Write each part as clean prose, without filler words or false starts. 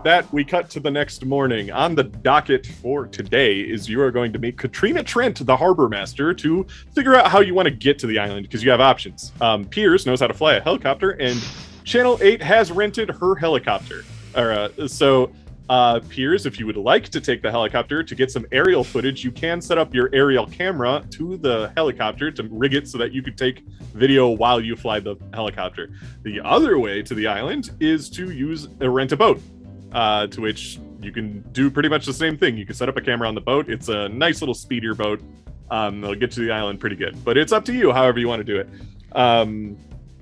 that, we cut to the next morning. On the docket for today is you are going to meet Katrina Trent, the harbor master, to figure out how you want to get to the island, because you have options. Piers knows how to fly a helicopter, and Channel 8 has rented her helicopter. Piers, if you would like to take the helicopter to get some aerial footage, you can set up your aerial camera to the helicopter to rig it so that you could take video while you fly the helicopter. The other way to the island is to rent a boat, to which you can do pretty much the same thing. You can set up a camera on the boat. It's a nice little speedier boat. They'll get to the island pretty good, but it's up to you however you want to do it.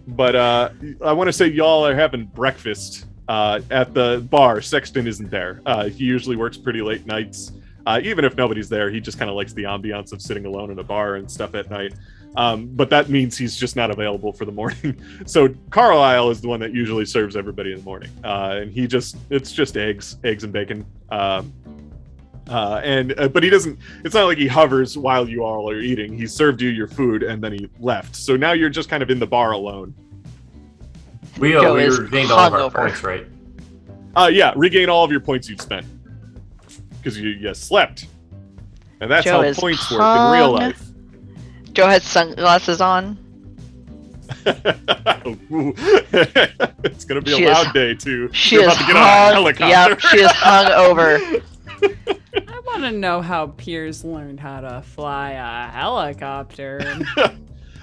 But I want to say y'all are having breakfast at the bar. Sexton isn't there. He usually works pretty late nights. Even if nobody's there, he just kind of likes the ambiance of sitting alone in a bar and stuff at night. But that means he's just not available for the morning. So Carlisle is the one that usually serves everybody in the morning. And it's just eggs and bacon. But he doesn't, it's not like he hovers while you all are eating. He served you your food and then he left. So now you're just kind of in the bar alone. We regained all of our points, right? Yeah, regain all of your points you've spent. Because you slept. And that's how points work in real life. Joe has sunglasses on. It's going to be a loud day, too. You're about to get on a helicopter. Yep, she is hung over. I want to know how Piers learned how to fly a helicopter.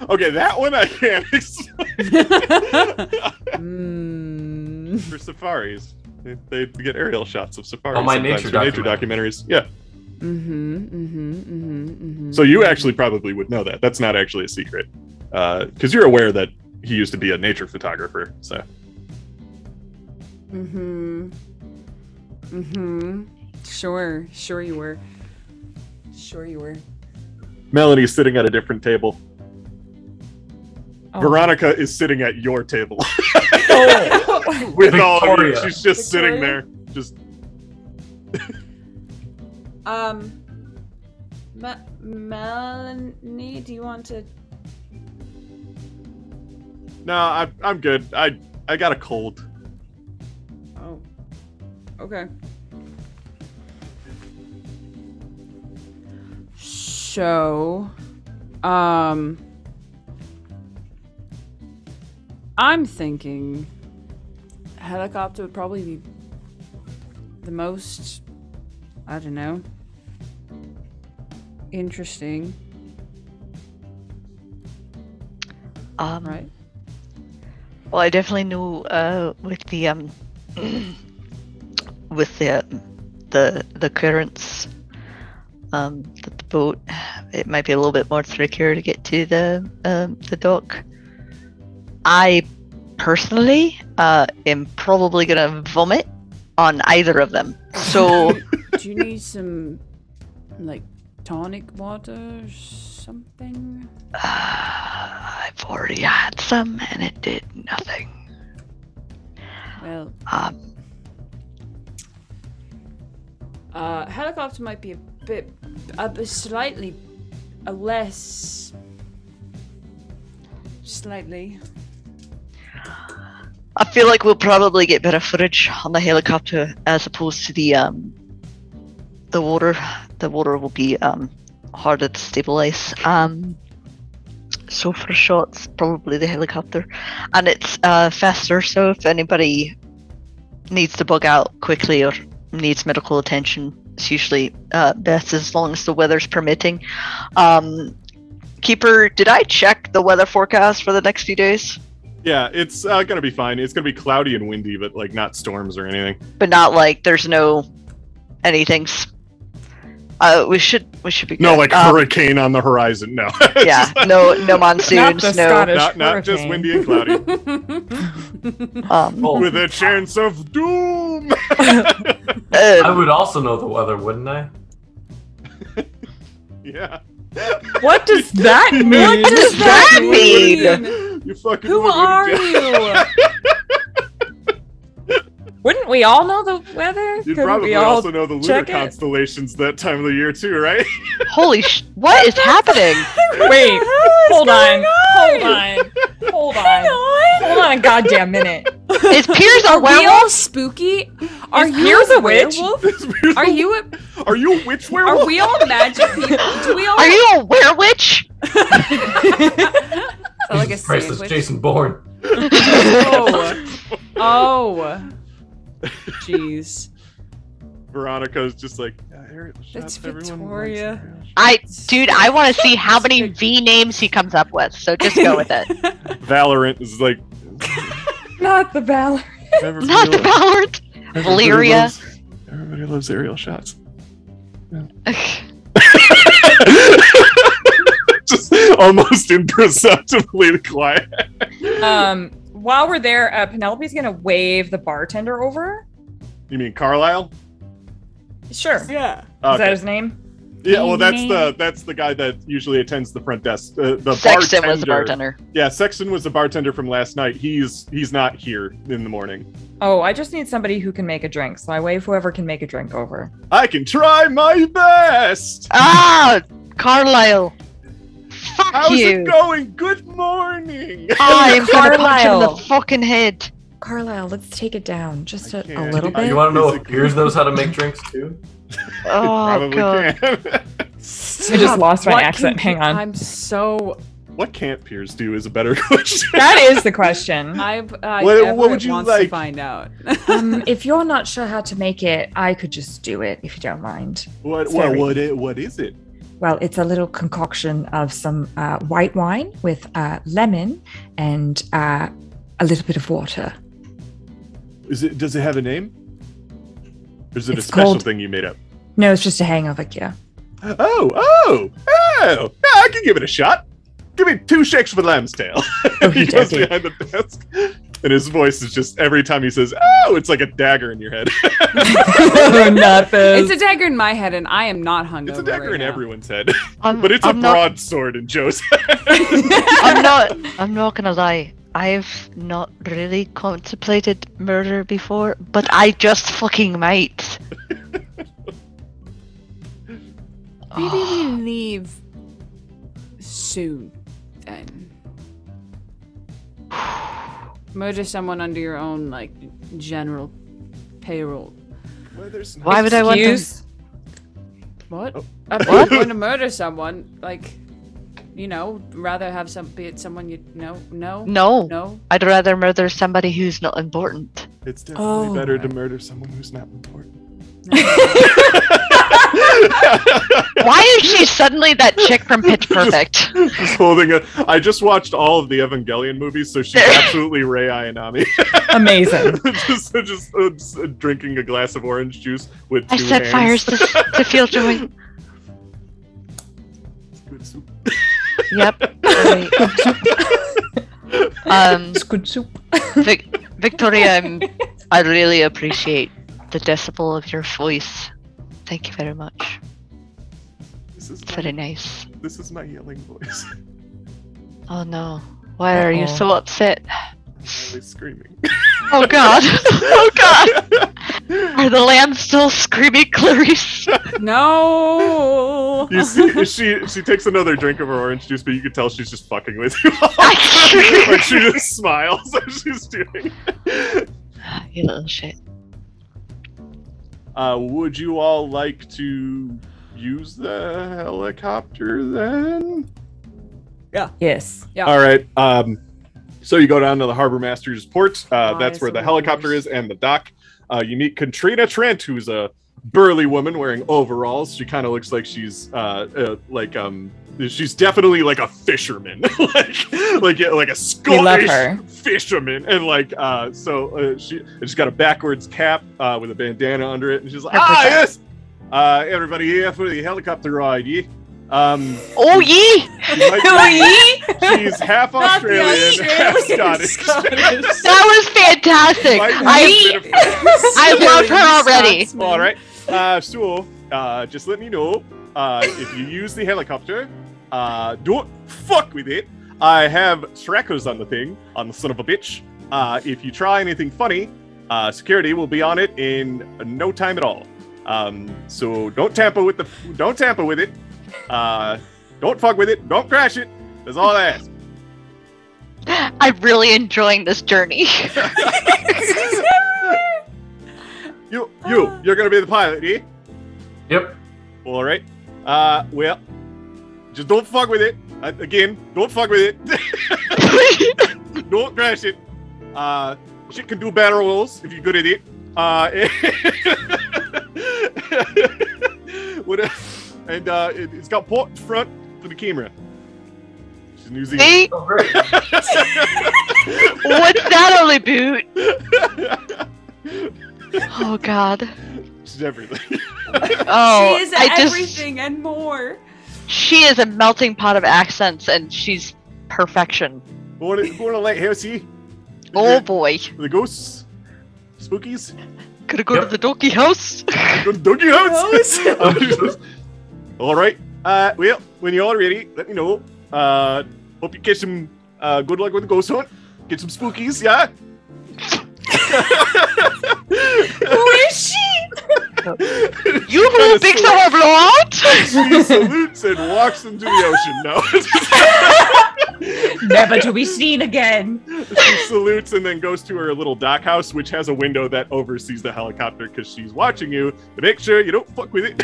Okay, that one I can't explain. For safaris. They get aerial shots of safaris. Oh, my nature documentaries. Yeah. So you actually probably would know that. That's not actually a secret. Because you're aware that he used to be a nature photographer, so. Sure you were. Sure you were. Melanie's sitting at a different table. Oh. Veronica is sitting at your table. With Victoria. All of you. She's just sitting there. Just Melanie, do you want to? No, I'm good. I got a cold. Oh. Okay. So, I'm thinking a helicopter would probably be the most, I don't know, interesting. Right. Well, I definitely know with the currents, the boat, it might be a little bit more trickier to get to the dock. I personally am probably gonna vomit on either of them. So do you need some like tonic water or something? I've already had some and it did nothing. Well, helicopter might be a slightly I feel like we'll probably get better footage on the helicopter as opposed to the water. The water will be harder to stabilize. So for shots, probably the helicopter, and it's faster. So if anybody needs to bug out quickly or needs medical attention, it's usually best as long as the weather's permitting. Keeper, did I check the weather forecast for the next few days? Yeah, it's gonna be fine. It's gonna be cloudy and windy, but like not storms or anything. But not like there's no anything. We should be good. No, like hurricane on the horizon. No. Yeah, no monsoons. Not just windy and cloudy. With a chance of doom. I would also know the weather, wouldn't I? Yeah. What does that mean? What does that mean? You fucking Who are you? Wouldn't we all know the weather? You'd Couldn't probably we all also know the lunar check it? constellations that time of the year too, right? Holy what is happening? Wait, hold on a goddamn minute. Is Piers a Are we all werewolf? spooky? Are Is you Piers a a witch? werewolf? Are you a Are you a witch werewolf? Are we all magic people? Do we all Are you a werewitch? Sound like a Priceless sandwich? Jason Bourne. Oh. Jeez. Veronica's just like, aerial That's shots, everyone Victoria. likes Dude, I want to see how many V names he comes up with, so just go with it. aerial shots. Valorant is like, Not the Valor. Not the Valorant. Valyria. Everybody loves aerial shots. Just almost imperceptibly quiet. While we're there, Penelope's gonna wave the bartender over. You mean Carlisle? Sure. Yeah. Is that Okay. his name? Yeah, well, that's the guy that usually attends the front desk. The Sexton was the bartender. Yeah, Sexton was the bartender from last night. He's not here in the morning. Oh, I just need somebody who can make a drink, so I wave whoever can make a drink over. I can try my best. Ah, Carlisle. Fuck How's you. it going? Good morning. I'm gonna punch him in the Carlisle. fucking head. Carlisle, let's take it down just I a can't. little bit. You want to know if Piers knows how to make drinks too? Oh Probably god. can. I just lost my What accent. can- Hang on. I'm so. What can't Piers do is a better question. That is the question. What Everett would you wants like? to find out. If you're not sure how to make it, I could just do it if you don't mind. What Sorry. what is it? Well, it's a little concoction of some white wine with lemon and a little bit of water. Does it have a name? Or is it It's a special called- thing you made up? No, it's just a hangover cure. Oh! Yeah, I can give it a shot. Give me 2 shakes of a lamb's tail. He goes Okey-dokey. behind the desk, and his voice is just every time he says, "Oh," it's like a dagger in your head. Not this. It's a dagger in my head, and I am not hungover. It's a dagger right in now. everyone's head, I'm, but it's a I'm not, broadsword in Joe's head. I'm not gonna lie. I've not really contemplated murder before, but I just fucking might. Maybe we leave soon, then. Murder someone under your own, like, general payroll. Why would I want to? Excuse? What? Oh. I'm not going to murder someone, like, you know, rather have someone you know. No. No. I'd rather murder somebody who's not important. It's definitely Oh. better to murder someone who's not important. Why is she suddenly that chick from Pitch Perfect? Just holding a. I just watched all of the Evangelion movies, so she's absolutely Rei Ayanami. Amazing. just drinking a glass of orange juice with 2 I set hands. fires to feel joy. Good soup. Yep. Right. It's good soup. Victoria, I really appreciate the decibel of your voice. Thank you very much. This is Very nice. This is my yelling voice. Oh no. Why are you Uh-oh. so upset? I'm always screaming. Oh god. Oh god. Are the lambs still screaming, Clarice? No. You see, she takes another drink of her orange juice, but you can tell she's just fucking with you. Like she just smiles as she's doing. You little shit. Would you all like to use the helicopter then? Yes. Yeah. All right. So you go down to the Harbor Master's port. That's yes, where the of helicopter course. is and the dock. You meet Katrina Trent, who's a burly woman wearing overalls. She kind of looks like she's she's definitely like a fisherman, like a Scottish her. fisherman, and she's got a backwards cap with a bandana under it, and she's like, Represent. yes, everybody here for the helicopter ride, yeah. Oh ye! She's half Not the Australian, half Australian Scottish. That was fantastic! Might be a I bit of- I love her already. All right. So, just letting you know, if you use the helicopter, don't fuck with it. I have trackers on the thing, on the son of a bitch. If you try anything funny, Security will be on it in no time at all. So don't tamper with it. Don't fuck with it. Don't crash it. That's all I ask. I'm really enjoying this journey. You're gonna be the pilot, eh? Yep. All right. Well, just don't fuck with it. Again, don't fuck with it. Don't crash it. Shit can do barrel rolls if you're good at it. It's got port in front for the camera. She's New Zealand. See? Oh, great. What's that only boot? Oh God. She's everything. Oh, She is everything and more. She is a melting pot of accents, and she's perfection. Going to lighthouse, eh? Oh boy. The ghosts, spookies. Gonna go to the donkey house. Go to the donkey house. All right. Well, when you're all ready, let me know. Hope you get some good luck with the ghost hunt. Get some spookies, yeah. Who is she? You who picks up a blowout? She salutes and walks into the ocean. No. Never to be seen again. She salutes and then goes to her little dock house, which has a window that oversees the helicopter because she's watching you to make sure you don't fuck with it.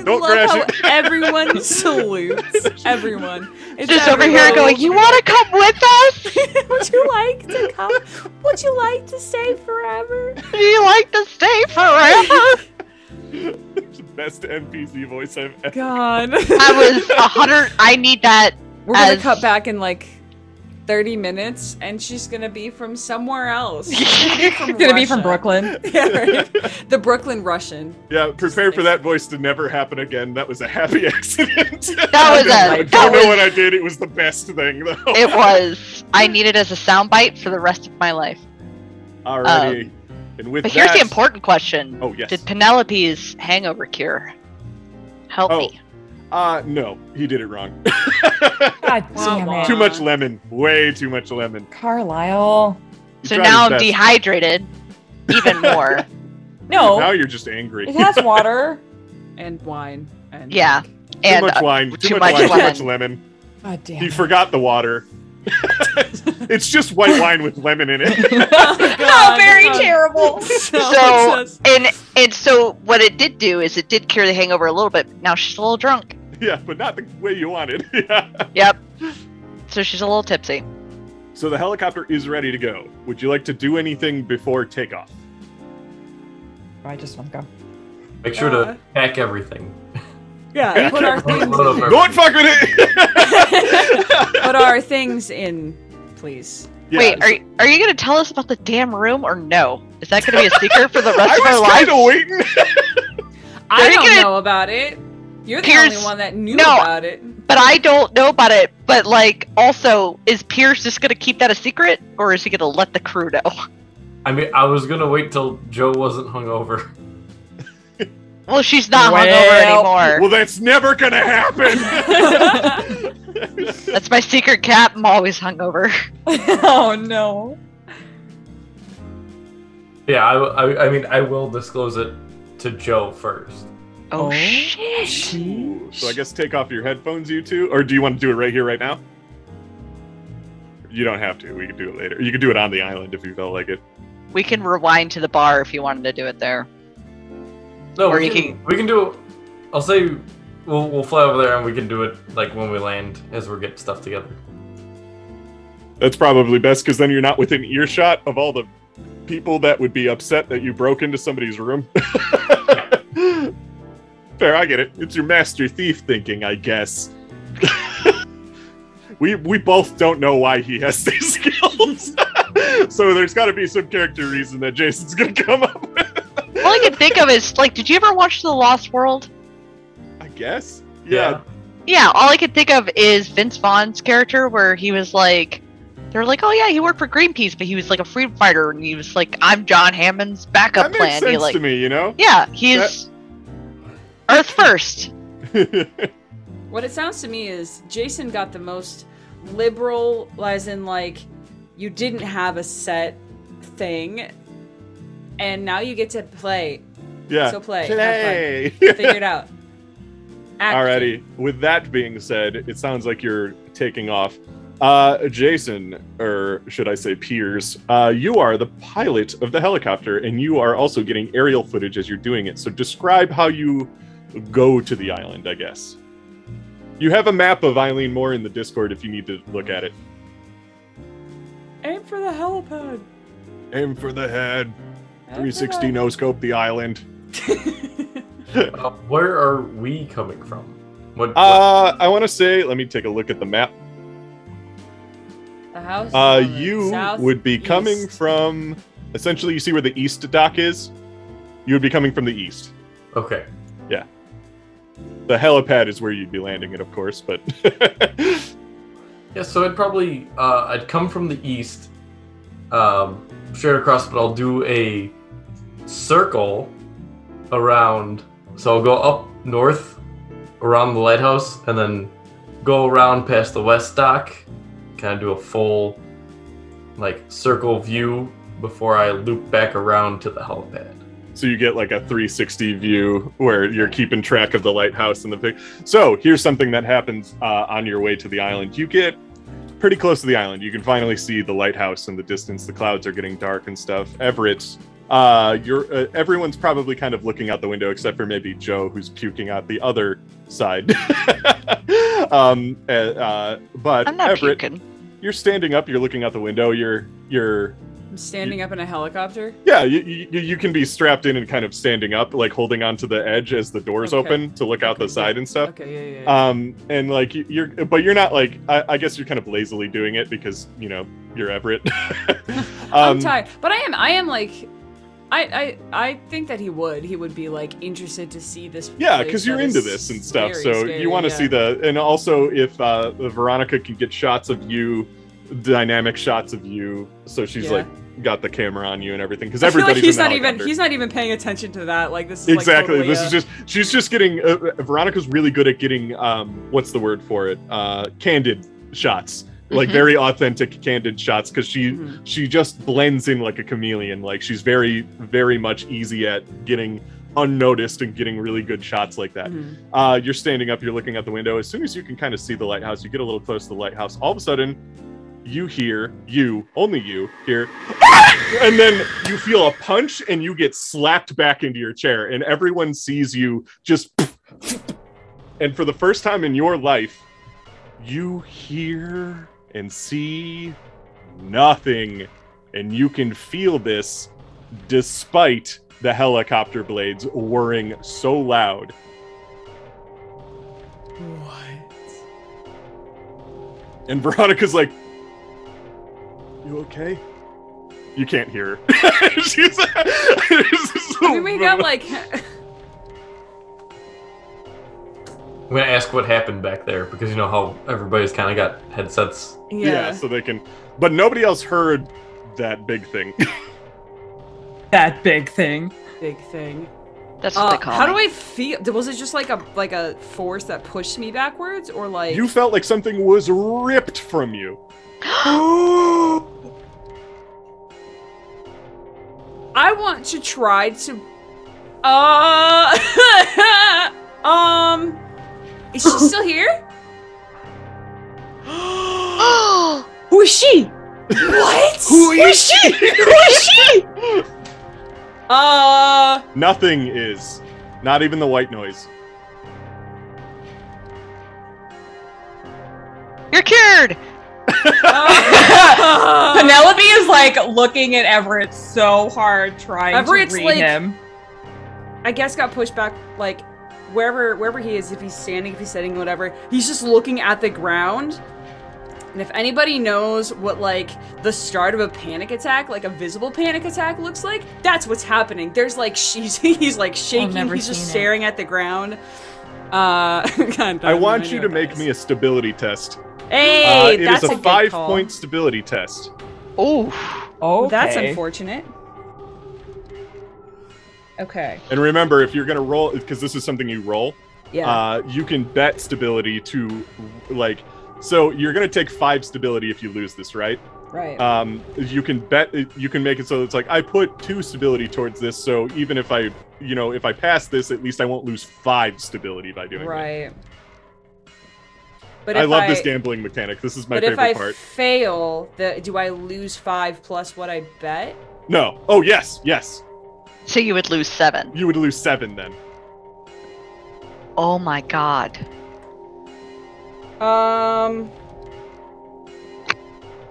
Don't Love crash how it. everyone salutes. Everyone. It's Just over everyone. here going, you want to come with us? Would you like to come? Would you like to stay forever? Do you like to stay forever? It's the best NPC voice I've ever. God. I was 100. I need that. We're gonna as- cut back in like 30 minutes, and she's gonna be from somewhere else. She's Gonna be from Russia. Brooklyn. Yeah, right. The Brooklyn Russian. Yeah, prepare for that voice to never happen again. That was a happy accident. That was I don't know what I did. It was the best thing, though. It was. I need it as a soundbite for the rest of my life. Alrighty. And with But that, here's the important question. Oh, yes. Did Penelope's hangover cure? Help me. No, he did it wrong. God damn it. Too much lemon. Way too much lemon. Carlisle. He So tried now his I'm best. dehydrated. Even more. Now No, you're just angry. it has water. And wine. And Yeah. Too And much wine. Too much wine. Too much lemon. God damn He it. forgot the water. It's just white wine with lemon in it. How very terrible. so and so what it did do is it did cure the hangover a little bit. Now she's a little drunk. Yeah, but not the way you wanted. Yeah. Yep. So she's a little tipsy. So the helicopter is ready to go. Would you like to do anything before takeoff? I just want to go. Make sure to pack everything. Yeah, put our things Don't fuck with it! put our things in, please. Yeah, Wait, are you gonna tell us about the damn room or no? Is that gonna be a secret for the rest I of our was lives? kind of waiting. I you don't gonna- know about it. You're the Pierce- only one that knew No. about it. But I don't know about it. But like, also, is Pierce just gonna keep that a secret, or is he gonna let the crew know? I mean, I was gonna wait till Joe wasn't hungover. Well, she's not Well- hungover anymore. Well, that's never gonna happen. That's my secret cap. I'm always hungover. Oh no. Yeah, I mean, I will disclose it to Joe first. Oh, shit. So I guess take off your headphones, you two, or do you want to do it right here, right now? You don't have to. We can do it later. You can do it on the island if you felt like it. We can rewind to the bar if you wanted to do it there. No, Or we you can do it. I'll say we'll fly over there and we can do it like when we land as we're getting stuff together. That's probably best because then you're not within earshot of all the people that would be upset that you broke into somebody's room. Fair, I get it. It's your master thief thinking, I guess. we both don't know why he has these skills. So there's got to be some character reason that Jason's gonna come up with. All I can think of is, like, did you ever watch The Lost World? I guess. Yeah. Yeah, all I can think of is Vince Vaughn's character where he was like, they're like, oh yeah, he worked for Greenpeace, but he was like a freedom fighter, and he was like, I'm John Hammond's backup That makes plan. sense He, like, to me, you know? yeah, he's Earth first. What it sounds to me is Jason got the most liberal, as in like, you didn't have a set thing. and now you get to play. Yeah. So play. Play. Figure it out. Alrighty. With that being said, it sounds like you're taking off. Jason, or should I say Piers, you are the pilot of the helicopter, and you are also getting aerial footage as you're doing it. So describe how you go to the island, I guess. You have a map of Eilean more in the Discord if you need to look at it. Aim for the helipad. Aim for the head. 360 no-scope the island. Where are we coming from? What? I want to say, let me take a look at the map. The house is on the You would be coming southeast. from, essentially, you see where the east dock is? You would be coming from the east. Okay. Yeah. The helipad is where you'd be landing it, of course, but... Yeah, so I'd probably, I'd come from the east, straight across, but I'll do a circle around, so I'll go up north around the lighthouse, and then go around past the west dock, kind of do a full, like, circle view before I loop back around to the helipad. So you get like a 360 view where you're keeping track of the lighthouse and the pic. So here's something that happens on your way to the island. You get pretty close to the island. You can finally see the lighthouse in the distance. The clouds are getting dark and stuff. Everett, everyone's probably kind of looking out the window except for maybe Joe, who's puking out the other side. But I'm not Everett, puking. you're standing up. You're looking out the window. You're I'm standing up in a helicopter. Yeah, you can be strapped in and kind of standing up, like holding onto the edge as the doors open to look out the side and stuff. Okay, yeah. And like you're not like I guess you're kind of lazily doing it because you're Everett. I'm tired, but I am like, I think that he would be like interested to see this. Yeah, because you're into this and stuff, so scary, you want to see and also if Veronica can get shots of you, dynamic shots of you, so she's like got the camera on you and everything, because everybody's he's not even paying attention to that. Like this is exactly like, totally, this is just she's just getting Veronica's really good at getting what's the word for it, candid shots, like very authentic candid shots, because she just blends in like a chameleon. Like she's very very much easy at getting unnoticed and getting really good shots like that. You're standing up, you're looking out the window. As soon as you can kind of see the lighthouse, you get a little close to the lighthouse, all of a sudden you hear, only you hear, and then you feel a punch and you get slapped back into your chair, and everyone sees you just, and for the first time in your life, you hear and see nothing, and you can feel this despite the helicopter blades whirring so loud. What? And Veronica's like, "You okay?" You can't hear her. She's We wake up like. I'm gonna ask what happened back there, because you know how everybody's kind of got headsets. Yeah, so they can. But nobody else heard that big thing. That big thing. Big thing. That's what they call How me. do I feel? Was it just like a force that pushed me backwards, or like You felt like something was ripped from you. I want to try to. Is she still here? Who is she? What? Who is she? Who is she? Nothing is. Not even the white noise. You're cured! Penelope is like looking at Everett so hard, trying Everett's to read like- him. I guess got pushed back, like wherever he is, if he's standing, if he's sitting, whatever. He's just looking at the ground. And if anybody knows what like the start of a panic attack, like a visible panic attack looks like, that's what's happening. There's like he's like shaking, never he's just seen it. staring at the ground. God, I want you to make me a stability test. Hey, it that's is a a good call. 5-point stability test. Oh, Oh, That's unfortunate. Okay. And remember, if you're gonna roll, because this is something you roll, Yeah. you can bet stability to like. So you're gonna take 5 stability if you lose this, right? Right. You can make it so it's like I put 2 stability towards this, so even if I pass this, at least I won't lose 5 stability by doing it. Right. But I love this gambling mechanic. This is my favorite part. But if I fail, do I lose 5 plus what I bet? No. Oh, yes. So you would lose 7. You would lose 7 then. Oh my god.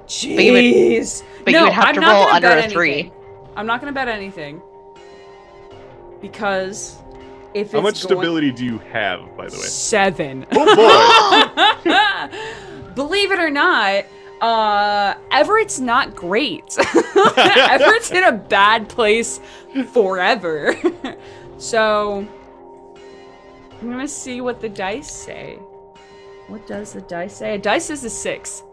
Jeez. But you would have to roll under a 3. I'm not going to bet anything. Because if it's How much stability do you have, by the way? 7. Oh boy. Believe it or not, Everett's not great. Everett's in a bad place forever. So I'm gonna see what the dice say. What does the dice say? A dice is a 6.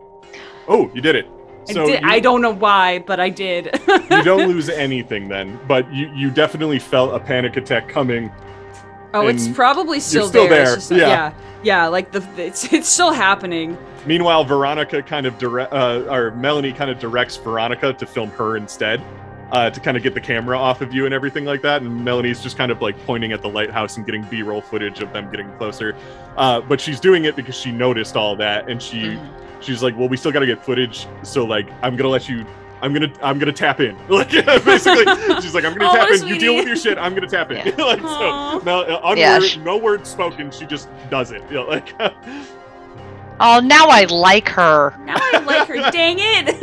Oh, you did it. So I don't know why, but I did. You don't lose anything then, but you definitely felt a panic attack coming. Oh, it's probably still you're still there. It's just, yeah, like it's still happening. Meanwhile, Veronica or Melanie kind of directs Veronica to film her instead, to kind of get the camera off of you and everything like that. And Melanie's just kind of like pointing at the lighthouse and getting B-roll footage of them getting closer. But she's doing it because she noticed all that, and she's like, well, we still got to get footage, so like I'm gonna tap in. Like basically, she's like, I'm gonna tap in. Sweetie. You deal with your shit. I'm gonna tap in. Yeah. Like so, no words spoken. She just does it. Like. Oh, now I like her. Now I like her. Dang it!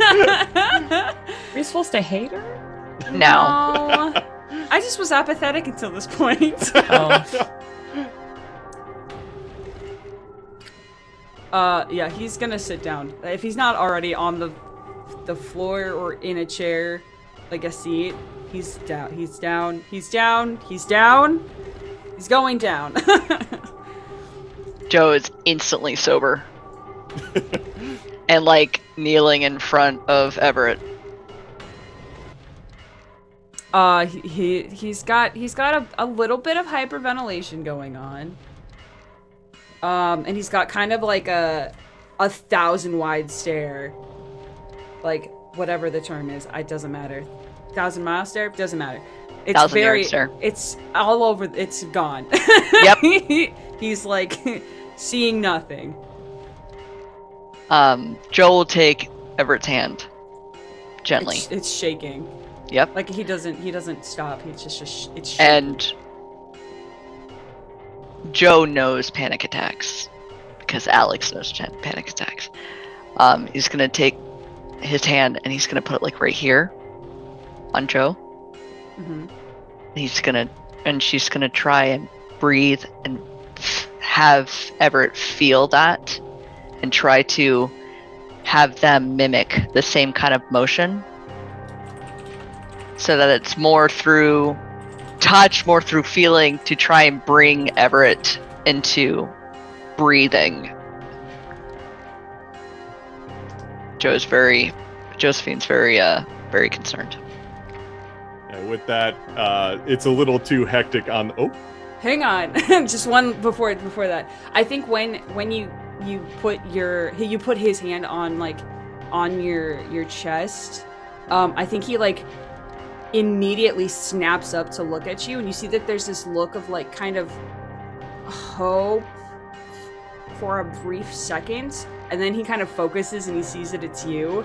Are you supposed to hate her? No. I just was apathetic until this point. Yeah, he's gonna sit down. If he's not already on the floor or in a chair, like a seat, he's down. He's down. He's down. He's down. He's going down. Joe is instantly sober. And like kneeling in front of Everett. He's got a little bit of hyperventilation going on. And he's got kind of like a 1,000 wide stare. Like, whatever the term is, it doesn't matter. 1,000 mile stare? Doesn't matter. It's 1,000-yard stare. It's all over, it's gone. Yep. He's like, seeing nothing. Joe will take Everett's hand. Gently. It's shaking. Yep. Like, he doesn't stop, it's just it's shaking. And Joe knows panic attacks. Because Alex knows panic attacks. He's gonna take his hand and he's gonna put it like right here on Joe. Mm-hmm. She's gonna try and breathe and have Everett feel that and try to have them mimic the same kind of motion so that it's more through touch, more through feeling, to try and bring Everett into breathing. Josephine's very concerned. Yeah, with that, it's a little too hectic on. Oh, hang on, just one before that. I think when you put his hand on your chest, I think he like immediately snaps up to look at you, and you see that there's this look of like kind of hope for a brief second, and then he kind of focuses and he sees that it's you.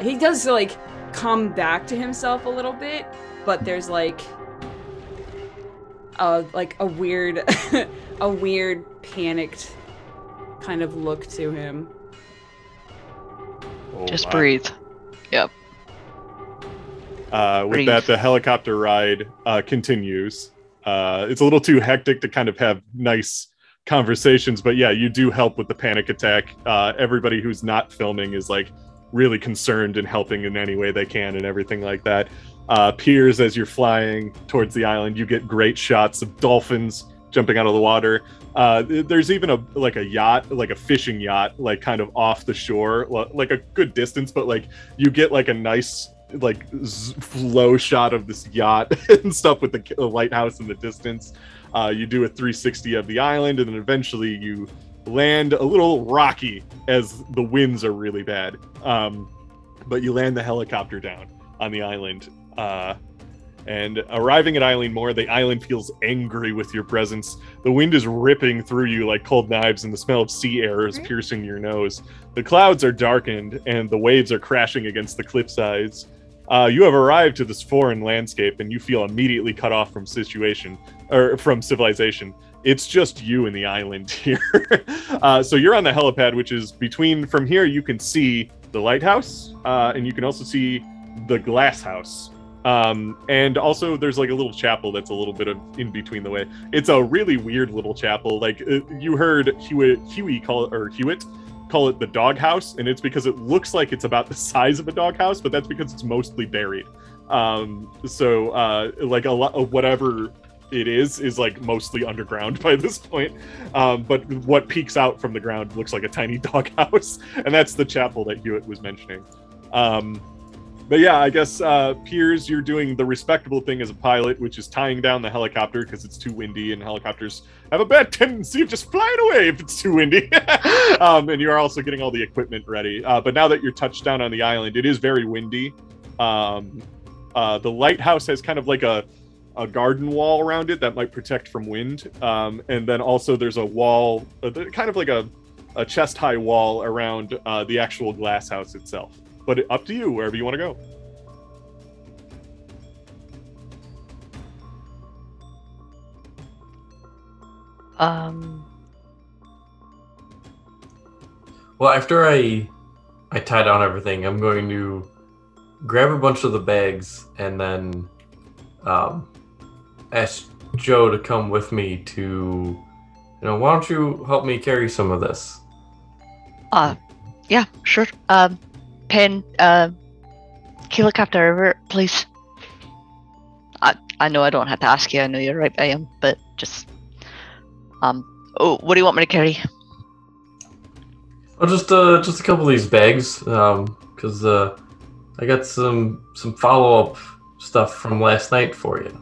He does like come back to himself a little bit, but there's like a weird a weird panicked kind of look to him. Just breathe. Yep. With that, the helicopter ride continues. It's a little too hectic to kind of have nice conversations, but yeah, you do help with the panic attack. Everybody who's not filming is like really concerned and helping in any way they can and everything like that. Piers, as you're flying towards the island, you get great shots of dolphins jumping out of the water. There's even a yacht, like a fishing yacht, like kind of off the shore, like a good distance, but like you get like a nice like flow shot of this yacht and stuff with the lighthouse in the distance. You do a 360 of the island, and then eventually you land a little rocky as the winds are really bad. but you land the helicopter down on the island. And arriving at Eilean Moor, the island feels angry with your presence. The wind is ripping through you like cold knives, and the smell of sea air is piercing your nose. The clouds are darkened, and the waves are crashing against the cliff sides. You have arrived to this foreign landscape, and you feel immediately cut off from civilization. It's just you and the island here. So you're on the helipad, which is from here you can see the lighthouse, and you can also see the Glaas House. And also there's like a little chapel that's a little bit of in between the way. It's a really weird little chapel. Like you heard Hewitt call it the doghouse, and it's because it looks like it's about the size of a doghouse, but that's because it's mostly buried. Like a lot of whatever it is like mostly underground by this point. But what peeks out from the ground looks like a tiny doghouse, and that's the chapel that Hewitt was mentioning. But yeah, I guess, Piers, you're doing the respectable thing as a pilot, which is tying down the helicopter because it's too windy, and helicopters have a bad tendency of just flying away if it's too windy. And you are also getting all the equipment ready. But now that you're touched down on the island, it is very windy. The lighthouse has kind of like a garden wall around it that might protect from wind. And then also there's a wall, kind of like a chest-high wall around the actual Glaas House itself. But up to you, wherever you want to go. Well, after I tie down everything, I'm going to grab a bunch of the bags and then ask Joe to come with me to, why don't you help me carry some of this? Yeah, sure. Pen, helicopter over, please. I know I don't have to ask you. I know you're right by him, but just, what do you want me to carry? Oh, just a couple of these bags, because I got some follow-up stuff from last night for you.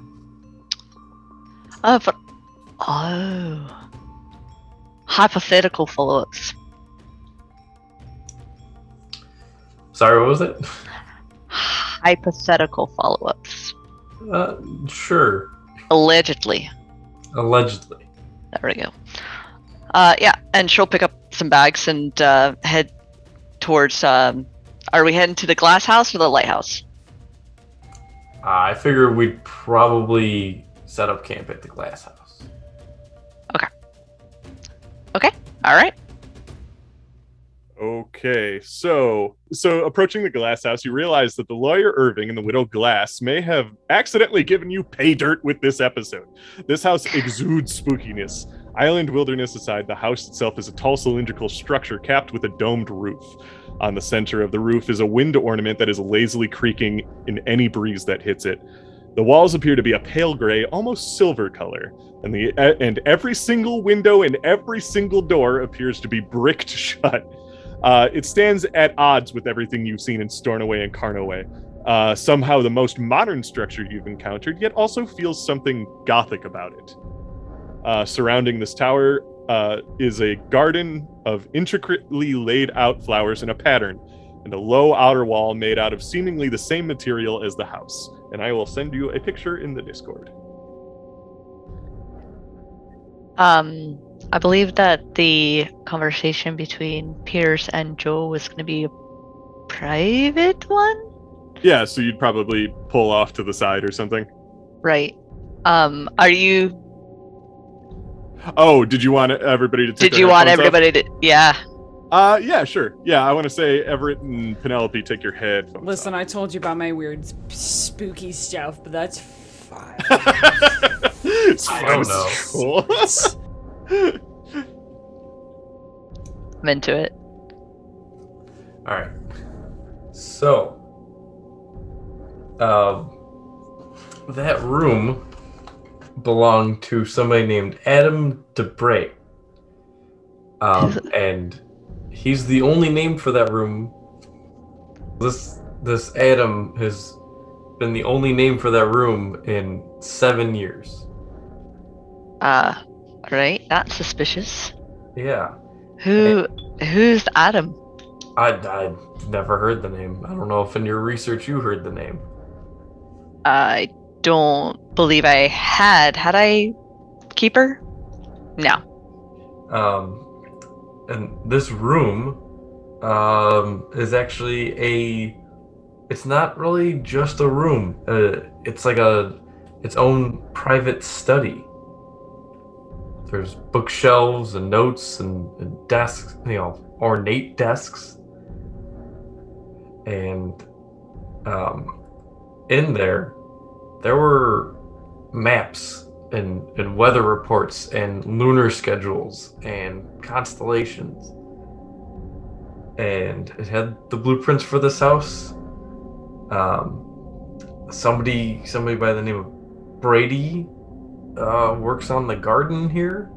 Hypothetical follow-ups. Sorry, what was it? Hypothetical follow-ups. Sure. Allegedly. Allegedly. There we go. Yeah, and she'll pick up some bags and head towards. Are we heading to the Glaas House or the lighthouse? I figure we'd probably set up camp at the Glaas House. Okay. All right. Okay, so approaching the Glaas House, you realize that the lawyer Irving and the widow Glass may have accidentally given you pay dirt with this episode. This house exudes spookiness. Island wilderness aside, the house itself is a tall cylindrical structure capped with a domed roof. On the center of the roof is a wind ornament that is lazily creaking in any breeze that hits it. The walls appear to be a pale gray, almost silver color, and every single window and every single door appears to be bricked shut. It stands at odds with everything you've seen in Stornoway and Carnoway. Somehow the most modern structure you've encountered, yet also feels something gothic about it. Surrounding this tower is a garden of intricately laid out flowers in a pattern, and a low outer wall made out of seemingly the same material as the house. And I will send you a picture in the Discord. I believe that the conversation between Pierce and Joe was going to be a private one? Yeah, so you'd probably pull off to the side or something. Right. Are you... Oh, did you want everybody to take Did you want everybody to... Yeah. Yeah, sure. Yeah, I want to say Everett and Penelope, take your headphones Listen, off. I told you about my weird spooky stuff, but that's fine. It's fine. I don't know. Cool. I'm into it. Alright. So, that room belonged to somebody named Adam DeBray. And he's the only name for that room. This Adam has been the only name for that room in 7 years. Right, that's suspicious. Yeah. Who's Adam? I'd never heard the name. I don't know if in your research you heard the name. I don't believe I had. Had I Keeper? No. And this room is actually it's not really just a room. It's like its own private study. There's bookshelves and notes and desks, ornate desks. And in there were maps and weather reports and lunar schedules and constellations. And it had the blueprints for this house. Somebody by the name of Brady works on the garden here.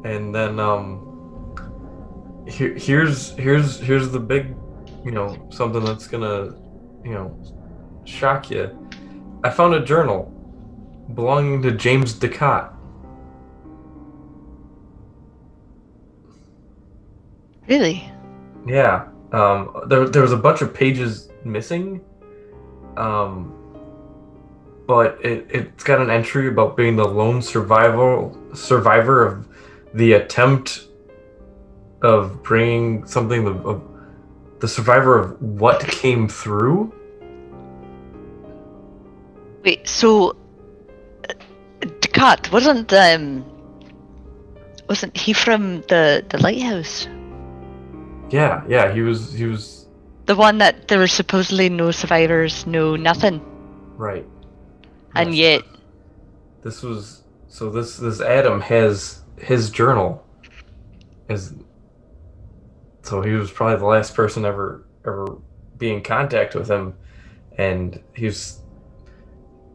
And then here's the big, something that's gonna, shock you. I found a journal belonging to James Ducat. Really? Yeah. There was a bunch of pages missing. But it's got an entry about being the lone survivor of the attempt of bringing something of the survivor of what came through. Wait, so Ducat wasn't he from the lighthouse? Yeah, he was The one that there were supposedly no survivors, no nothing. right. And Yes. yet This Adam has his journal. So he was probably the last person ever be in contact with him, and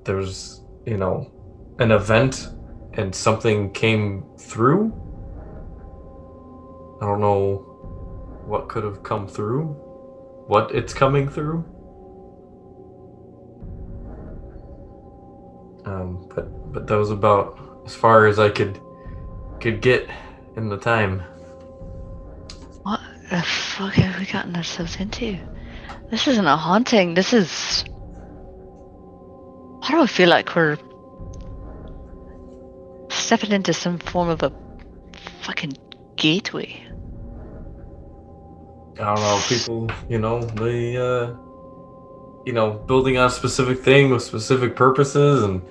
there was an event and something came through. I don't know what could have come through, what it's coming through. But that was about as far as I could get in the time. what the fuck have we gotten ourselves into? This isn't a haunting. This is. Why do I feel like we're stepping into some form of a fucking gateway? I don't know, people, they, building on a specific thing with specific purposes, and,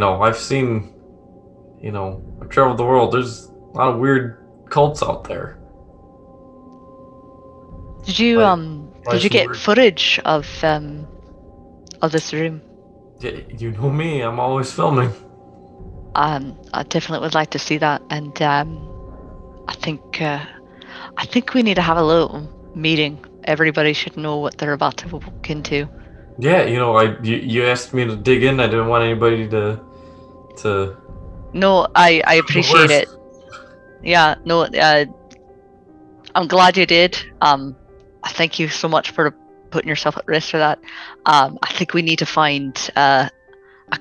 I've seen, I've traveled the world, there's a lot of weird cults out there. Did you Like get weird- footage of this room? Yeah, you know me, I'm always filming. I definitely would like to see that, and I think we need to have a little meeting. Everybody should know what they're about to walk into. Yeah, you asked me to dig in, I didn't want anybody to No, I appreciate it. Yeah, no, I'm glad you did. I thank you so much for putting yourself at risk for that. I think we need to find a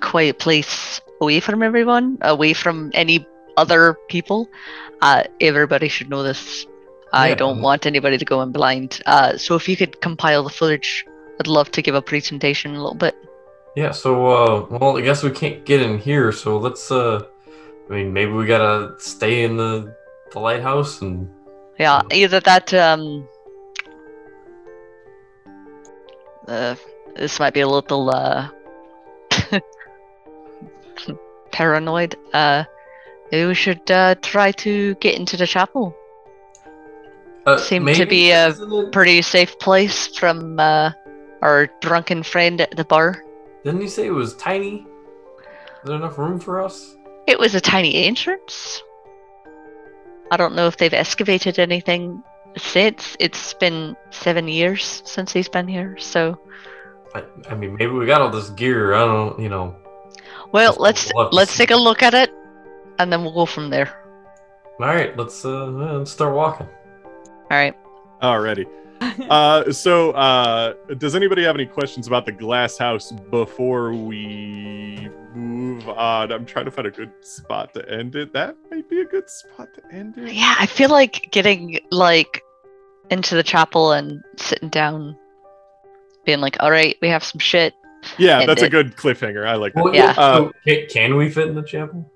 quiet place away from everyone, away from any other people. Everybody should know this. I don't want anybody to go in blind. So if you could compile the footage, I'd love to give a presentation a little bit. Yeah, so, well, I guess we can't get in here, so let's, maybe we gotta stay in the lighthouse and... Yeah, either that, this might be a little, paranoid. Maybe we should, try to get into the chapel. Seemed to maybe, be a isn't it- pretty safe place from, our drunken friend at the bar. Didn't you say it was tiny? Is there enough room for us? It was a tiny entrance. I don't know if they've excavated anything since. It's been 7 years since he's been here, so... Maybe we got all this gear, I don't, Well, We'll have to let's see. take a look at it, and then we'll go from there. Alright, let's start walking. Alright. Alrighty. So, does anybody have any questions about the Glass House before we move on? I'm trying to find a good spot to end it. That might might be a good spot to end it. Yeah, I feel like getting like into the chapel and sitting down, being like, "All right, we have some shit." Yeah, that's a good cliffhanger. I like that. Well, Yeah. So can we fit in the chapel?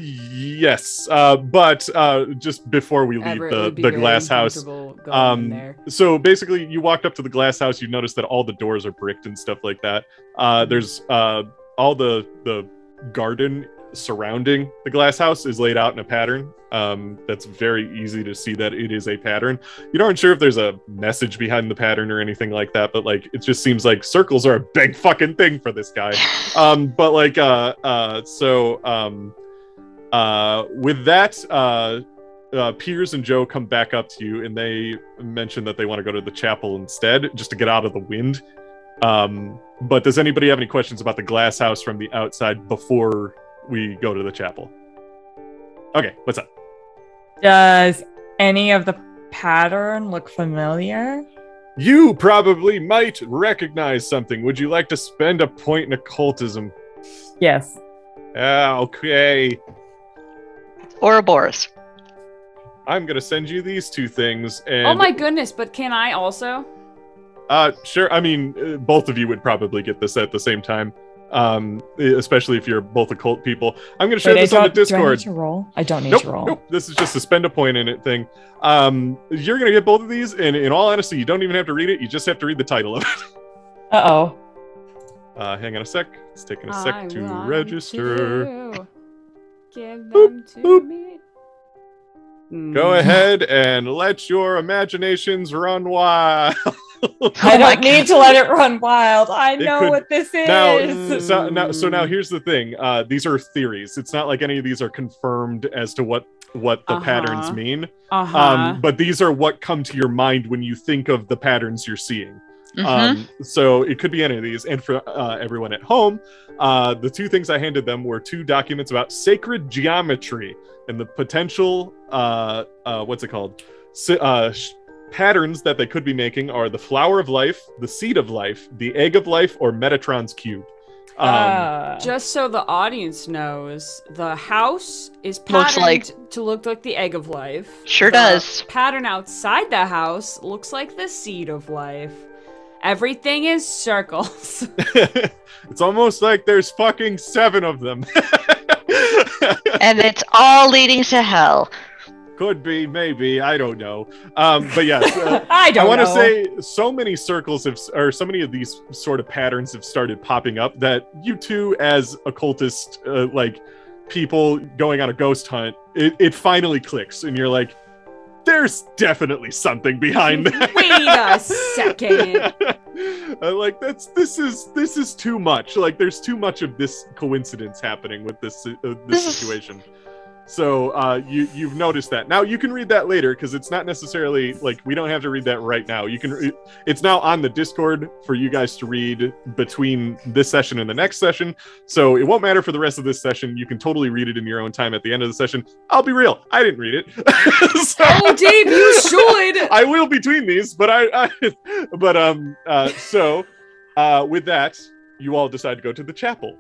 Yes. But just before we leave Everett would be the very Glass House, uncomfortable going in there. so basically you walked up to the Glass House, you noticed that all the doors are bricked and stuff like that. There's all the garden surrounding the Glass House is laid out in a pattern. That's very easy to see that it is a pattern. You aren't sure if there's a message behind the pattern or anything like that, but like it just seems like circles are a big fucking thing for this guy. But like with that, Piers and Joe come back up to you and they mention that they want to go to the chapel instead, just to get out of the wind. But does anybody have any questions about the Glass House from the outside before we go to the chapel? Okay, what's up? Does any of the pattern look familiar? You probably might recognize something. Would you like to spend a point in occultism? Yes. Okay. Ouroboros. I'm gonna send you these two things, and Oh my goodness! But can I also? sure. I mean, both of you would probably get this at the same time, especially if you're both occult people. I'm gonna share this on the Discord. Do I need to roll? I don't need Nope, to roll. nope. This is just a spend a point in it thing. You're gonna get both of these, and in all honesty, you don't even have to read it. You just have to read the title of it. Uh-oh. Hang on a sec. It's taking a I sec to want register. to give them to me. Go ahead and let your imaginations run wild. I don't need to let it run wild. I know could- what this is. Now here's the thing. These are theories. It's not like any of these are confirmed as to what the patterns mean. But these are what come to your mind when you think of the patterns you're seeing. So it could be any of these. And for everyone at home, the two things I handed them were two documents about sacred geometry and the potential patterns that they could be making are the flower of life, the seed of life, the egg of life, or Metatron's cube. Just so the audience knows, the house is Looks patterned to look like the egg of life. Sure The does. Pattern outside the house looks like the seed of life. Everything is circles. It's almost like there's fucking 7 of them. And it's all leading to hell. Could be, maybe, I don't know. But yes, I don't want to know. say so many circles so many of these sort of patterns have started popping up that you two, as occultist, like people going on a ghost hunt, it finally clicks, and you're like, there's definitely something behind that. Wait a second. Like this is too much. Like there's too much of this coincidence happening with this situation. So you've noticed that. Now you can read that later because it's not necessarily like we don't have to read that right now. You can. It's now on the Discord for you guys to read between this session and the next session. So it won't matter for the rest of this session. You can totally read it in your own time at the end of the session. I'll be real. I didn't read it. So, Oh, Dave, you should. I will between these, but with that, you all decide to go to the chapel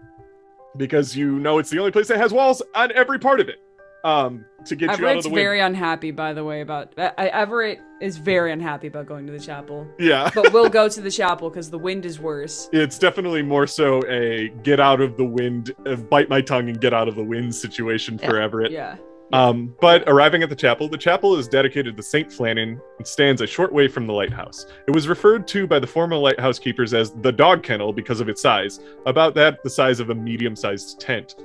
because you know it's the only place that has walls on every part of it. To get you out of Everett's the wind. very unhappy, by the way, about Everett is very unhappy about going to the chapel. Yeah. But we'll go to the chapel because the wind is worse. It's definitely more so a get out of the wind, bite my tongue and get out of the wind situation for Everett. Yeah. But arriving at the chapel is dedicated to St. Flannan and stands a short way from the lighthouse. It was referred to by the former lighthouse keepers as the dog kennel because of its size, about that the size of a medium-sized tent.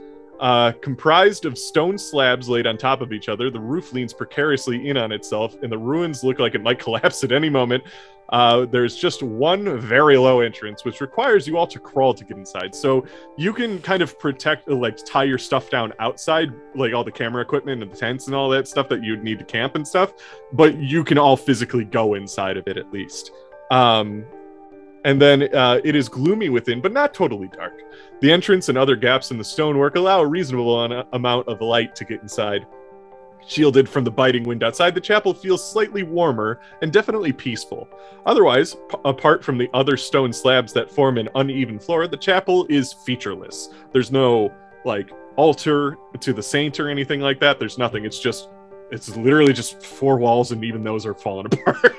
Comprised of stone slabs laid on top of each other, the roof leans precariously in on itself, and the ruins look like it might collapse at any moment. There's just one very low entrance, which requires you all to crawl to get inside. So you can kind of tie your stuff down outside, like all the camera equipment and the tents and all that stuff that you'd need to camp and stuff, but you can all physically go inside of it at least. And then it is gloomy within, but not totally dark. The entrance and other gaps in the stonework allow a reasonable amount of light to get inside. Shielded from the biting wind outside, the chapel feels slightly warmer and definitely peaceful. Otherwise, apart from the other stone slabs that form an uneven floor, the chapel is featureless. There's no, altar to the saint or anything like that. There's nothing. It's literally just 4 walls, and even those are falling apart.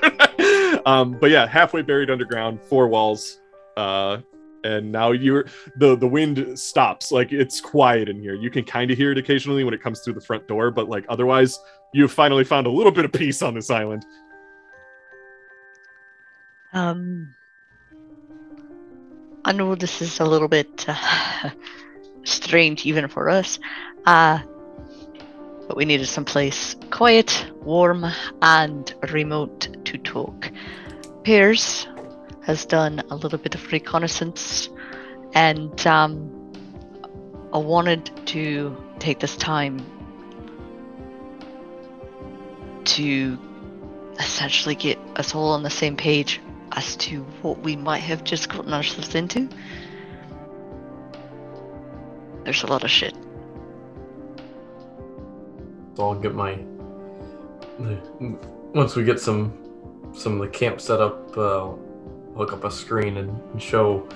But yeah, halfway buried underground, 4 walls. And now the wind stops. Like, it's quiet in here. You can kind of hear it occasionally when it comes through the front door, but like otherwise, you've finally found a little bit of peace on this island. I know this is a little bit strange even for us, but we needed someplace quiet, warm, and remote to talk. Piers has done a little bit of reconnaissance, and I wanted to take this time to essentially get us all on the same page as to what we might have just gotten ourselves into. There's a lot of shit. So I'll get once we get some of the camp set up, hook up a screen and show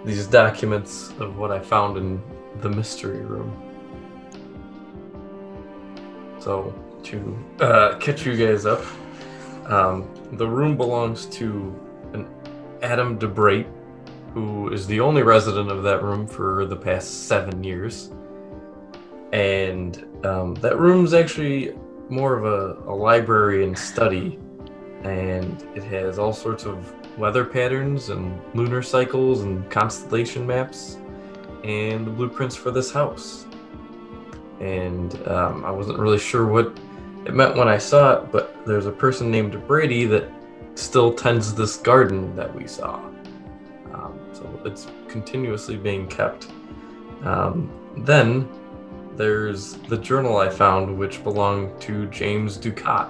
these documents of what I found in the mystery room. So to catch you guys up, the room belongs to an Adam DeBrate, who is the only resident of that room for the past 7 years. And that room's actually more of a library and study, and it has all sorts of weather patterns and lunar cycles and constellation maps and the blueprints for this house. And I wasn't really sure what it meant when I saw it, but there's a person named Brady that still tends this garden that we saw. So it's continuously being kept. Then there's the journal I found, which belonged to James Ducat.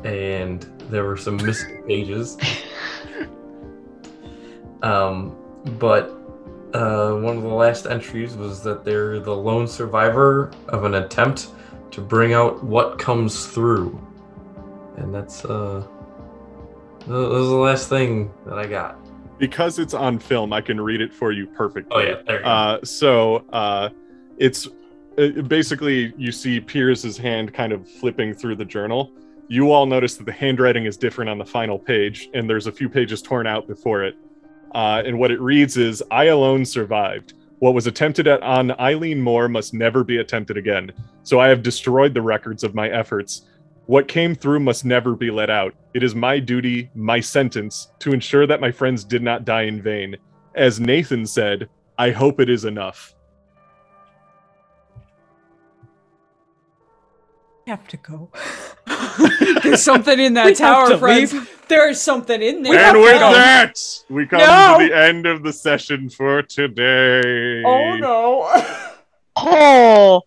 And there were some missing pages. But one of the last entries was that they're the lone survivor of an attempt to bring out what comes through. And that's that was the last thing that I got. Because it's on film, I can read it for you perfectly. Oh yeah, there you go. So it's basically, you see Pierce's hand kind of flipping through the journal. You all notice that the handwriting is different on the final page, and there's a few pages torn out before it. And what it reads is, "I alone survived. What was attempted on Eilean Moore must never be attempted again. So I have destroyed the records of my efforts. What came through must never be let out. It is my duty, my sentence, to ensure that my friends did not die in vain. As Nathan said, I hope it is enough." I have to go. There's something in that We have tower, to friends. leave. There's something in there. And with No. that, we come No! to the end of the session for today. Oh no. Oh,